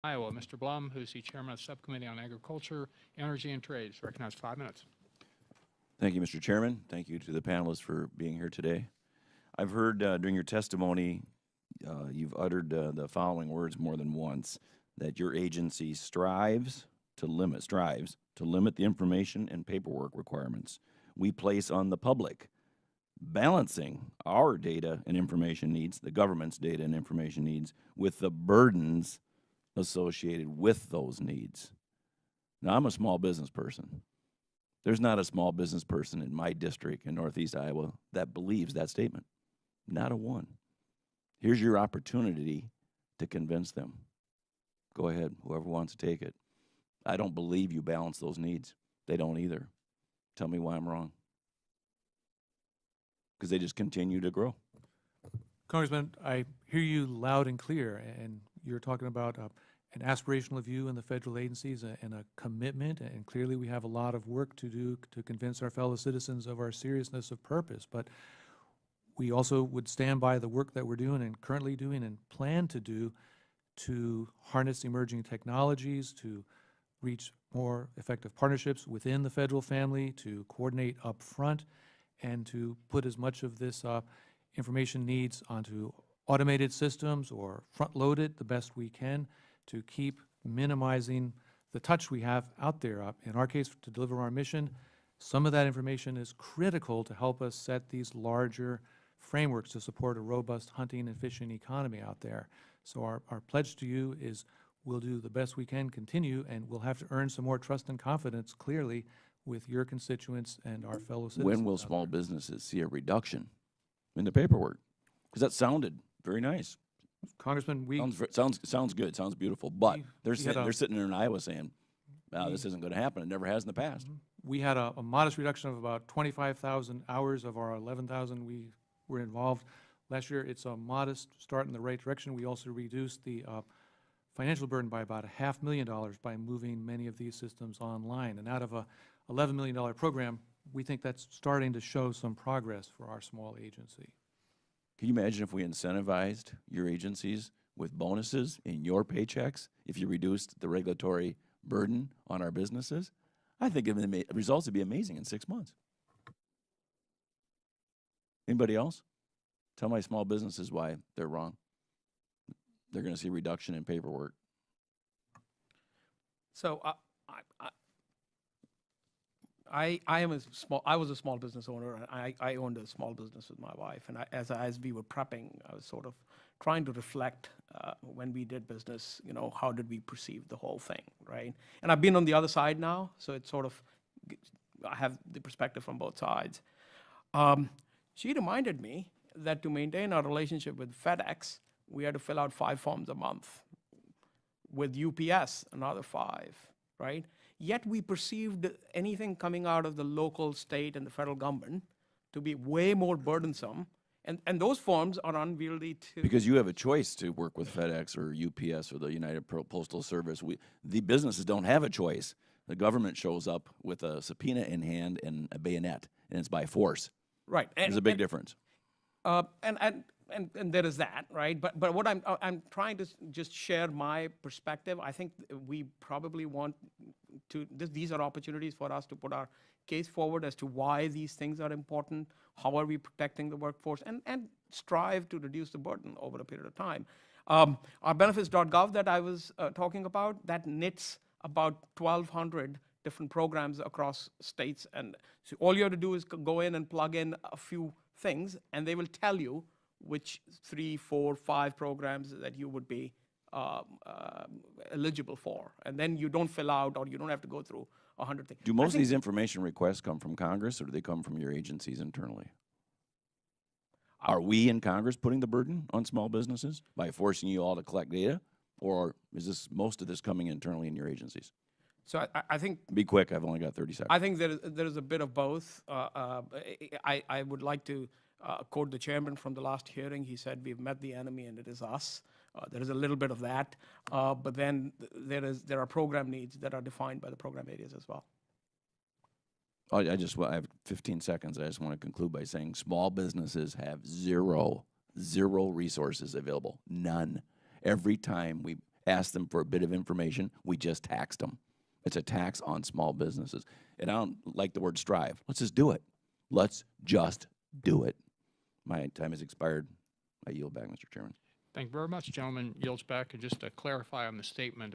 Iowa. Mr. Blum, who's the chairman of the Subcommittee on Agriculture, Energy, and Trade, is recognized 5 minutes. Thank you, Mr. Chairman. Thank you to the panelists for being here today. I've heard during your testimony, you've uttered the following words more than once, that your agency strives to limit the information and paperwork requirements we place on the public, balancing our data and information needs, the government's data and information needs, with the burdens associated with those needs. Now, I'm a small business person. There's not a small business person in my district in Northeast Iowa that believes that statement. Not a one. Here's your opportunity to convince them. Go ahead, whoever wants to take it. I don't believe you balance those needs. They don't either. Tell me why I'm wrong. Because they just continue to grow. Congressman, I hear you loud and clear, and you're talking about an aspirational view in the federal agencies and a commitment, and clearly we have a lot of work to do to convince our fellow citizens of our seriousness of purpose. But we also would stand by the work that we're doing and currently doing and plan to do to harness emerging technologies, to reach more effective partnerships within the federal family, to coordinate up front, and to put as much of this information needs onto automated systems or front-load it the best we can to keep minimizing the touch we have out there. In our case, to deliver our mission, some of that information is critical to help us set these larger frameworks to support a robust hunting and fishing economy out there. So our pledge to you is we'll do the best we can, continue, and we'll have to earn some more trust and confidence, clearly, with your constituents and our fellow citizens. When will small businesses see a reduction in the paperwork? Because that sounded very nice. Congressman, sounds good, sounds beautiful, but they're sitting there in Iowa saying, this isn't going to happen. It never has in the past. We had a modest reduction of about 25,000 hours of our 11,000 we were involved last year. It's a modest start in the right direction. We also reduced the financial burden by about $500,000 by moving many of these systems online. And out of a $11 million program, we think that's starting to show some progress for our small agency. Can you imagine if we incentivized your agencies with bonuses in your paychecks if you reduced the regulatory burden on our businesses? I think the results would be amazing in 6 months. Anybody else? Tell my small businesses why they're wrong. They're going to see a reduction in paperwork. So I was a small business owner, and I owned a small business with my wife. And as we were prepping, I was sort of trying to reflect when we did business, how did we perceive the whole thing, right? And I've been on the other side now, so it's sort of, I have the perspective from both sides. She reminded me that to maintain our relationship with FedEx, we had to fill out 5 forms a month. With UPS, another 5, right? Yet we perceived anything coming out of the local, state, and the federal government to be way more burdensome. And those forms are unwieldy too. Because you have a choice to work with FedEx or UPS or the United Postal Service. The businesses don't have a choice. The government shows up with a subpoena in hand and a bayonet, and it's by force. Right. There's a big difference. And there is that, right? But what I'm trying to just share my perspective. I think we probably want to. These are opportunities for us to put our case forward as to why these things are important. How are we protecting the workforce, and strive to reduce the burden over a period of time. Our benefits.gov that I was talking about, that knits about 1,200 different programs across states, and so all you have to do is go in and plug in a few things, and they will tell you which 3, 4, 5 programs that you would be eligible for. And then you don't fill out, or you don't have to go through 100 things. Do most of these information requests come from Congress, or do they come from your agencies internally? Are we in Congress putting the burden on small businesses by forcing you all to collect data, or is most of this coming internally in your agencies? So I think... Be quick, I've only got 30 seconds. I think there is a bit of both. I would like to quote the chairman from the last hearing. He said, we've met the enemy and it is us. There is a little bit of that. But then there are program needs that are defined by the program areas as well. I have 15 seconds. I just want to conclude by saying small businesses have zero resources available. None. Every time asked them for a bit of information. We just taxed them. It's a tax on small businesses. And I don't like the word strive. Let's just do it. Let's just do it. My time has expired. I yield back, Mr. Chairman. Thank you very much, gentleman. Yields back. And just to clarify on the statement